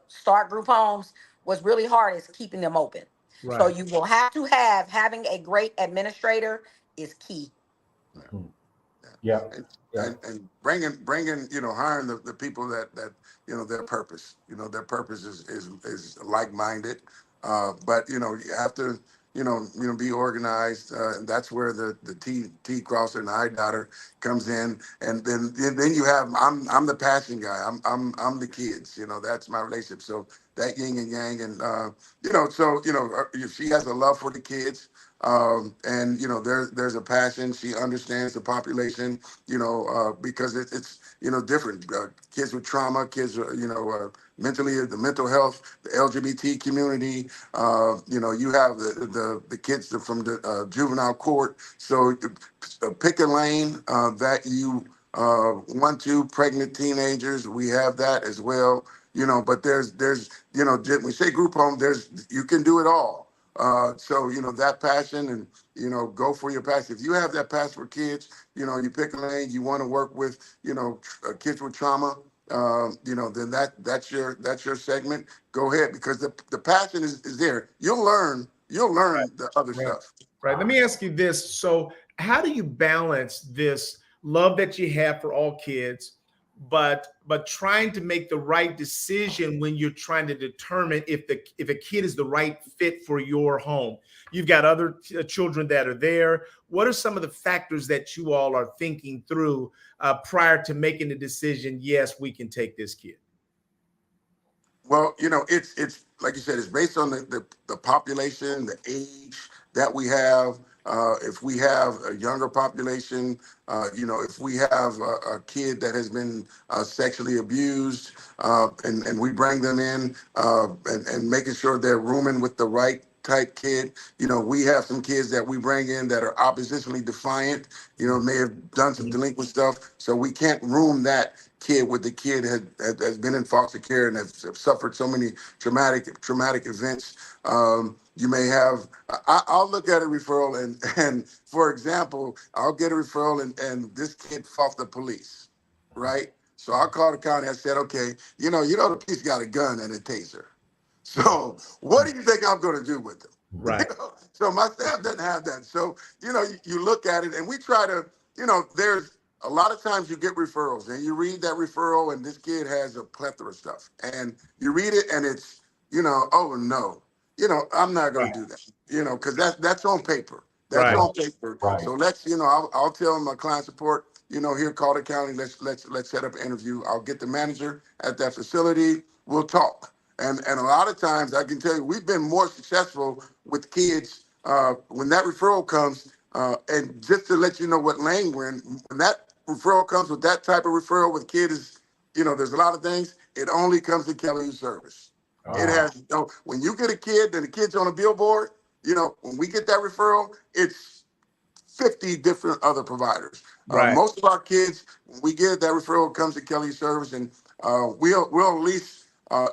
start group homes. What's really hard is keeping them open. Right. So you will have to having a great administrator is key. Yeah. And bringing hiring the people that their purpose is like-minded, but you have to be organized. And that's where the T crosser and the I dotter comes in. And then you have, I'm the passion guy. I'm the kids, that's my relationship. So that yin and yang, and she has a love for the kids. And there's a passion. She understands the population, because it's different. Kids with trauma, kids, mentally, the mental health, the LGBT community. You have the kids from the juvenile court. So pick a lane that you want to. Pregnant teenagers, we have that as well. But there's when we say group home, you can do it all. So that passion, and go for your passion. If you have that passion for kids, you pick a lane. You want to work with kids with trauma. Then that's your segment. Go ahead, because the passion is there. You'll learn Right. the other Right. stuff. Right. Let me ask you this. So, how do you balance this love that you have for all kids, but trying to make the right decision when you're trying to determine if a kid is the right fit for your home? You've got other children that are there. What are some of the factors that you all are thinking through prior to making the decision? Yes, we can take this kid. Well, it's like you said, it's based on the population, the age that we have. If we have a younger population, if we have a kid that has been sexually abused, and we bring them in, and making sure they're rooming with the right type kid. We have some kids that we bring in that are oppositionally defiant, may have done some delinquent stuff. So we can't room that kid with the kid has been in foster care and has suffered so many traumatic events. You may have, I'll look at a referral, and for example, I'll get a referral, and this kid fought the police, right? So I'll call the county. I said, okay, the police got a gun and a taser. So what do you think I'm going to do with them? Right. So my staff doesn't have that. So, you look at it, and we try to, there's a lot of times you get referrals, and you read that referral, and this kid has a plethora of stuff, and you read it, and it's, oh no, I'm not going to do that, because that's on paper. That's Right. on paper. Right. So let's, I'll tell my client support, here, call the county. Let's set up an interview. I'll get the manager at that facility. We'll talk. And a lot of times, I can tell you, we've been more successful with kids when that referral comes. And just to let you know what lane we're in, when that referral comes with that type of referral with kids, there's a lot of things. It only comes to Kelly Youth Service. It has, when you get a kid and the kid's on a billboard, when we get that referral, it's 50 different other providers. Right. Most of our kids, when we get that referral, comes to Kelly Youth Service, and we'll at least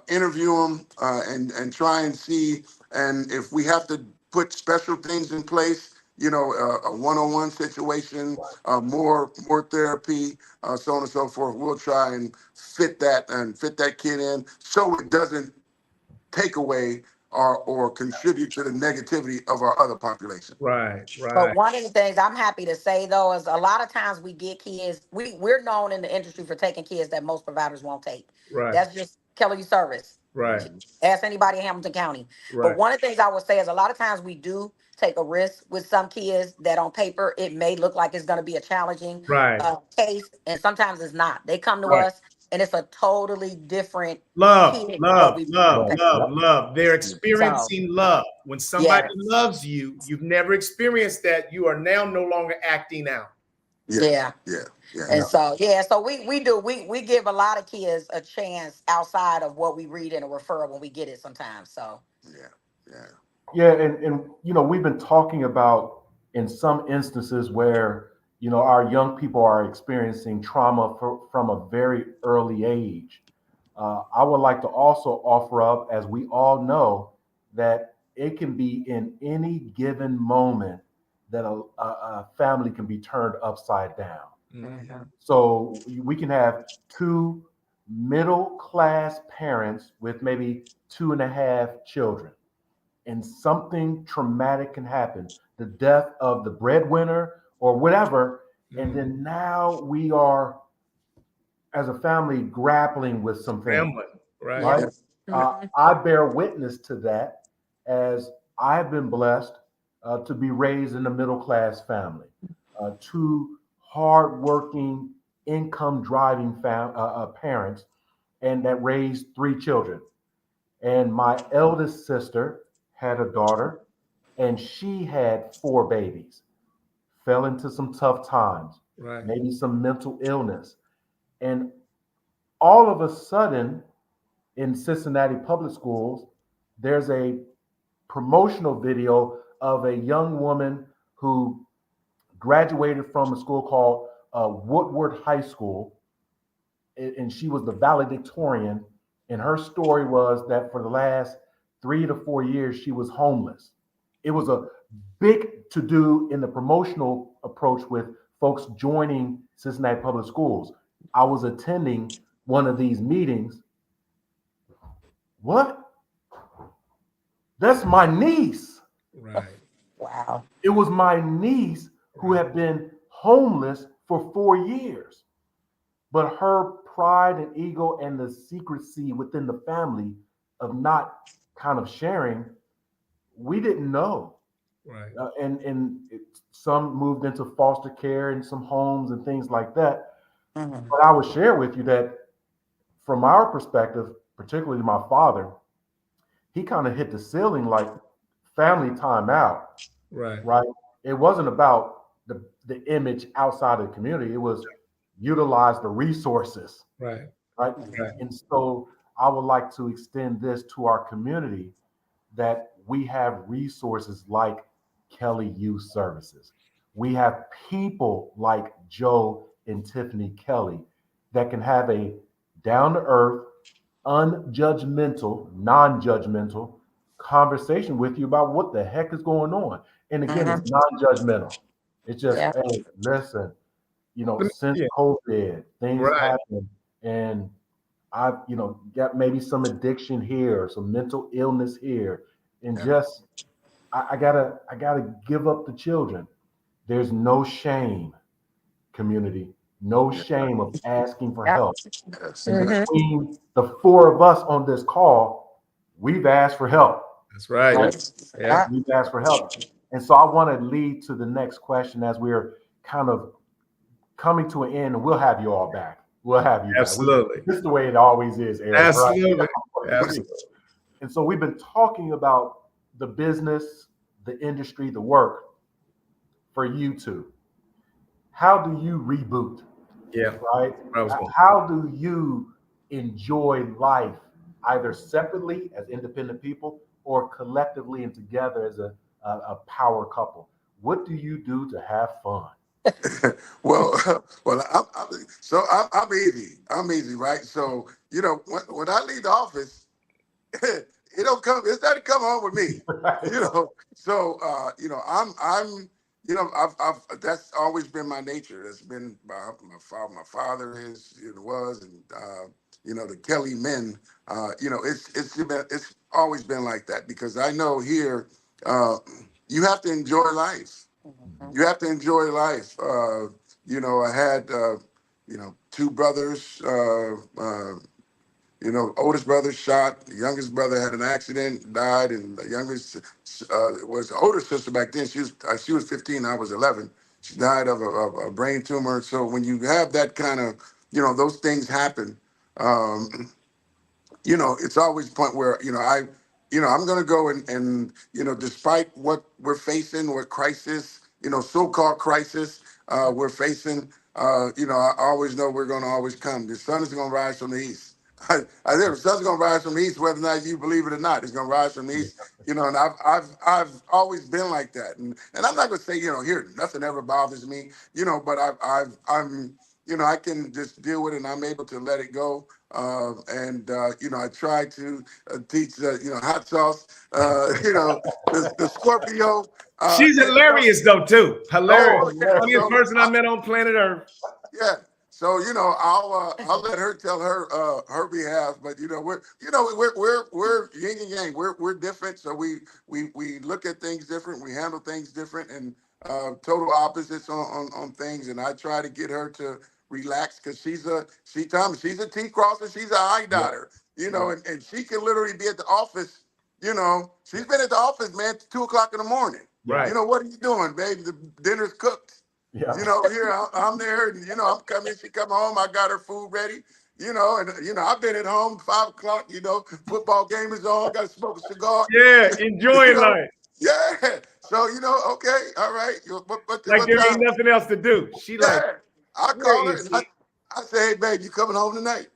interview them and try and see, and if we have to put special things in place, a one-on-one situation, more therapy, so on and so forth. We'll try and fit that kid in, so it doesn't take away or contribute to the negativity of our other population. Right. But Right. one of the things I'm happy to say though is a lot of times we get kids, we're known in the industry for taking kids that most providers won't take. Right. That's just Kelly Youth Service. Right. Ask anybody in Hamilton County. Right. But one of the things I would say is a lot of times we do take a risk with some kids that on paper it may look like it's going to be a challenging Right. case, and sometimes it's not. They come to Right. us and it's a totally different Love, kid than love, what we love, Right. love, Yep. love. They're experiencing love. When somebody Yeah. loves you, you've never experienced that. You are now no longer acting out. Yeah. Yeah. And so we give a lot of kids a chance outside of what we read in a referral when we get it sometimes. So Yeah, and we've been talking about in some instances where our young people are experiencing trauma from a very early age. I would like to also offer up, as we all know, that it can be in any given moment that a family can be turned upside down. Mhm. So we can have two middle class parents with maybe 2.5 children, and something traumatic can happen, the death of the breadwinner or whatever. And then now we are, as a family, grappling with some things, Family. Right. right? Mhm. I bear witness to that, as I've been blessed to be raised in a middle-class family, two hard-working, income-driving parents, and that raised three children. And my eldest sister had a daughter, and she had four babies, fell into some tough times, Right. maybe some mental illness. And all of a sudden, in Cincinnati public schools, there's a promotional video of a young woman who graduated from a school called Woodward High School, and she was the valedictorian. And her story was that for the last 3 to 4 years, she was homeless. It was a big to do in the promotional approach with folks joining Cincinnati Public Schools. I was attending one of these meetings. What? That's my niece. Right. Wow. It was my niece who had been homeless for 4 years. But her pride and ego and the secrecy within the family of not kind of sharing, we didn't know. Right. Some moved into foster care and some homes and things like that. Mhm. But I would share with you that from our perspective, particularly my father, he kind of hit the ceiling like family time out, Right. right? It wasn't about the image outside of the community. It was utilize the resources, Right. right? Right. And so I would like to extend this to our community that we have resources like Kelly Youth Services. We have people like Joe and Tiffany Kelly that can have a down to earth, unjudgmental, non judgmental conversation with you about what the heck is going on. And again, it's Mhm. non judgmental. It's just, Yeah. hey, listen, Let me- since yeah. COVID, things Right. happen, and I've, got maybe some addiction here, some mental illness here, and Yeah. just I gotta give up the children. There's no shame, community, no Yeah. shame of asking for Yeah. help. Yes. And Yes. Mhm. between the four of us on this call, we've asked for help. That's right. Right? Yes. Yeah. Yeah. We've asked for help. And so I want to lead to the next question as we're kind of coming to an end, and we'll have you all back. We'll have you back. Absolutely. This is the way it always is, Eric, right? Absolutely. Absolutely. And so we've been talking about the business, the industry, the work for you two. How do you reboot, Yeah. right? I was going. How do you enjoy life either separately as independent people or collectively and together as a power couple? What do you do to have fun? well, well, I'm easy. I'm easy, right? So when I leave the office, it don't come. It doesn't come home with me. Right. So I'm that's always been my nature. That's been my father. My father was, and the Kelly men. It's always been like that because I know here you have to enjoy life. Mhm. You have to enjoy life. I had two brothers. Oldest brother shot. The youngest brother had an accident, died, and the youngest was the older sister back then. She was 15. I was 11. She died of a brain tumor. So when you have that kind of those things happen. It's always a point where, I'm going to go and despite what we're facing, what crisis, so-called crisis we're facing, I always know we're going to always come. The sun is going to rise from the east. I think the sun's going to rise from the east, whether or not you believe it or not. It's going to rise from the east, and I've always been like that. And I'm not going to say, here, nothing ever bothers me, but I'm, I can just deal with it and I'm able to let it go. I try to teach, hot sauce, the Scorpio. She's And, hilarious though too. Hilarious. oh yeah, Funniest so person I met on planet Earth. yeah. So I'll let her tell her behalf, but we're yin and yang. We're different, so we look at things different. We handle things different, and total opposites on things. And I try to get her to relax because she's a T crosser, she's a I Yeah. dotter, and she can literally be at the office. She's been at the office, man, 2 o'clock in the morning. Right. You know, what are you doing, baby? The dinner's cooked. Yeah. You know, here I'm there, and you know, I'm coming. She come home. I got her food ready. You know, and you know, I've been at home 5 o'clock. You know, football game is on. Got to smoke a cigar. Yeah, enjoying You know, life. yeah. So you know, okay, all right. Like What there time? ain't nothing else to do. She like, Yeah. I where call her is and he? I say, hey, babe, you coming home tonight?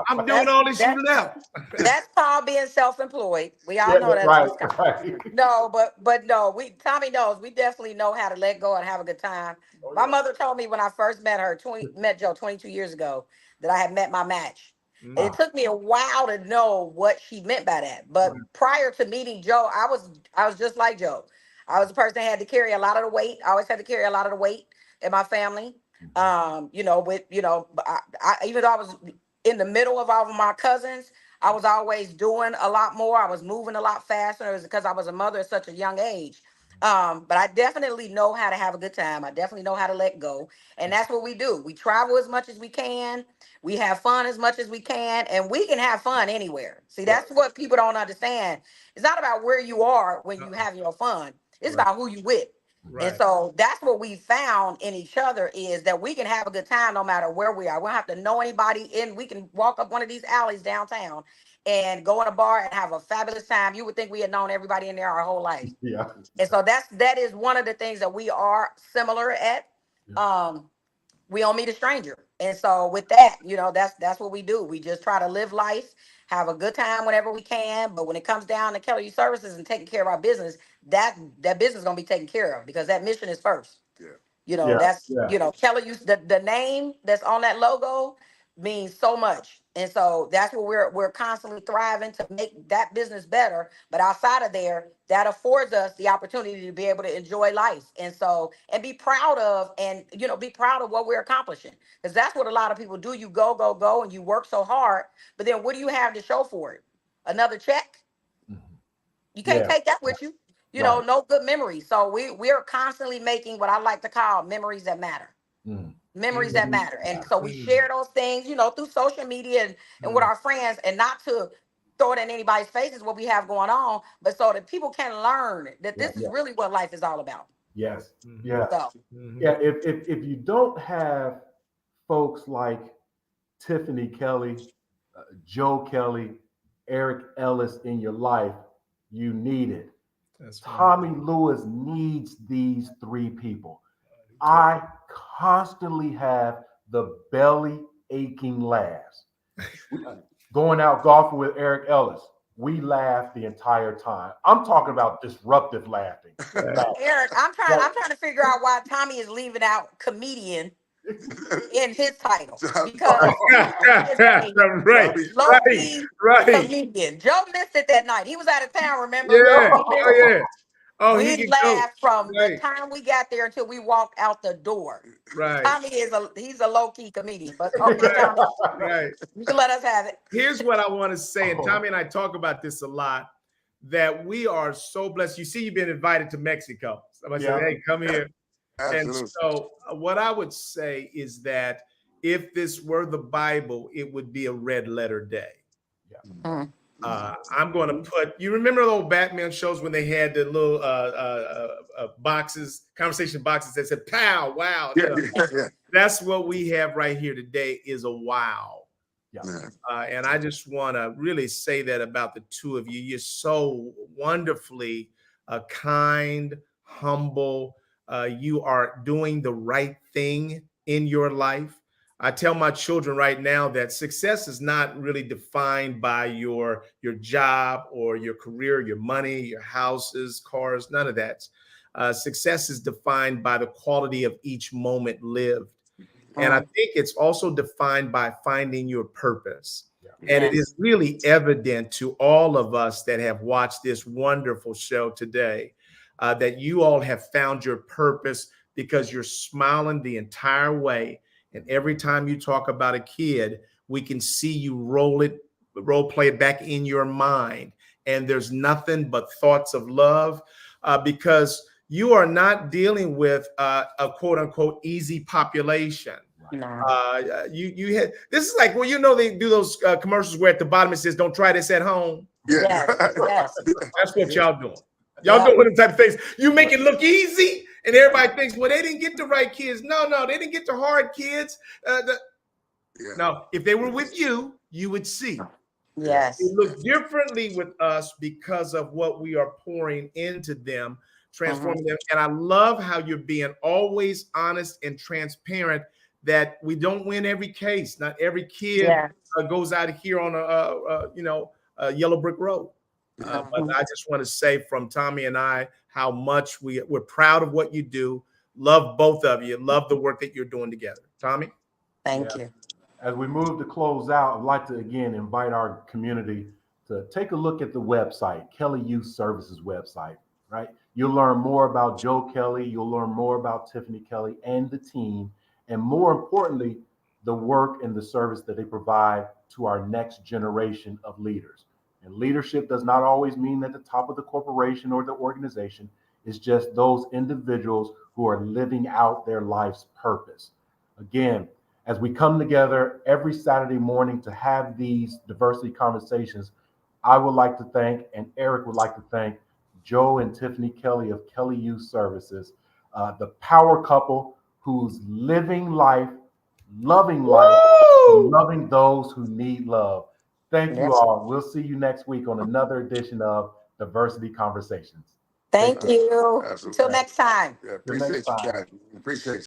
I'm doing That's all this. that You left. that's called being self-employed. We all Yeah, know that's right, what's called. right. No, but no, Tommy knows we definitely know how to let go and have a good time. Oh, My yeah. mother told me when I first met Joe 22 years ago that I had met my match. And it took me a while to know what she meant by that. But prior to meeting Joe, I was just like Joe. I was the person that had to carry a lot of the weight. I always had to carry a lot of the weight in my family. You know, with even though I was in the middle of all of my cousins, I was always doing a lot more. I was moving a lot faster. It was because I was a mother at such a young age. But I definitely know how to have a good time. I definitely know how to let go. And that's what we do. We travel as much as we can. We have fun as much as we can. And we can have fun anywhere. See, that's what people don't understand. It's not about where you are when you have your fun. It's about who you with. And Right. so that's what we found in each other is that we can have a good time no matter where we are. We don't have to know anybody we can walk up one of these alleys downtown and go in a bar and have a fabulous time. You would think we had known everybody in there our whole life. Yeah. And so that is one of the things that we are similar at. We don't meet a stranger. And so with that, you know, that's what we do. We just try to live life, have a good time whenever we can. But when it comes down to Kelly Youth Services and taking care of our business, that business is gonna be taken care of because that mission is first. Yeah. You know, Yeah, that's yeah. Kelly Youth, the name that's on that logo means so much. And so that's what we're constantly thriving to make that business better. But outside of there, that affords us the opportunity to be able to enjoy life. And so, and be proud of, and, be proud of what we're accomplishing. Because that's what a lot of people do. You go, go, go, and you work so hard. But then what do you have to show for it? Another check? You can't Yeah. take that with you. Right. No good memories. So we're constantly making what I like to call memories that matter. Memories that matter. And so we share those things, through social media and with our friends, and not to throw it in anybody's faces what we have going on, but so that people can learn that this is really what life is all about. Yes. Yeah. So Yeah. If you don't have folks like Tiffany Kelly, Joe Kelly, Eric Ellis in your life, you need it. Tommy Lewis needs these three people. I constantly have the belly aching laughs. Going out golfing with Eric Ellis, we laugh the entire time. I'm talking about disruptive laughing. Eric, I'm trying to figure out why Tommy is leaving out comedian in his title, because right, low-key right. comedian. Joe missed it that night. He was out of town, remember? Yeah. He missed it. Oh, he We can laughed go. from the time we got there until we walked out the door. Right. Tommy he's a low-key comedian, but okay, Tommy, Right. you can let us have it. Here's what I want to say, and Tommy and I talk about this a lot, that we are so blessed. You see, you've been invited to Mexico. Somebody said, hey, come here. Absolutely. And so what I would say is that if this were the Bible, it would be a red letter day. I'm going to put, you remember the old Batman shows when they had the little boxes, conversation boxes that said, pow, wow. Yeah. That's what we have right here today is a wow. Yeah. And I just want to really say that about the two of you. You're so wonderfully kind, humble. You are doing the right thing in your life. I tell my children right now that success is not really defined by your job or your career, your money, your houses, cars, none of that. Success is defined by the quality of each moment lived. And I think it's also defined by finding your purpose. And it is really evident to all of us that have watched this wonderful show today that you all have found your purpose because you're smiling the entire way. And every time you talk about a kid, we can see you role play it back in your mind. And there's nothing but thoughts of love because you are not dealing with a quote unquote easy population. You had, this is like, well, they do those commercials where at the bottom it says, don't try this at home. Yeah. Yes. That's what y'all doing. Y'all doing them type of things. You make it look easy, and everybody thinks, well, they didn't get the right kids. No, they didn't get the hard kids. No, if they were with you, you would see. Yes. It looks differently with us because of what we are pouring into them, transforming them. And I love how you're being always honest and transparent that we don't win every case. Not every kid goes out of here on a yellow brick road. But I just want to say from Tommy and I how much we're proud of what you do. Love both of you. Love the work that you're doing together. Tommy? Thank you. As we move to close out, I'd like to again invite our community to take a look at the website, Kelly Youth Services website, right? You'll learn more about Joe Kelly. You'll learn more about Tiffany Kelly and the team. And more importantly, the work and the service that they provide to our next generation of leaders. And leadership does not always mean at the top of the corporation or the organization. It's just those individuals who are living out their life's purpose. Again, as we come together every Saturday morning to have these diversity conversations, I would like to thank, and Eric would like to thank, Joe and Tiffany Kelly of Kelly Youth Services, the power couple who's living life, loving life, and loving those who need love. Thank you all. We'll see you next week on another edition of Diversity Conversations. Thank you. Until next time. Yeah, appreciate you guys. Appreciate you.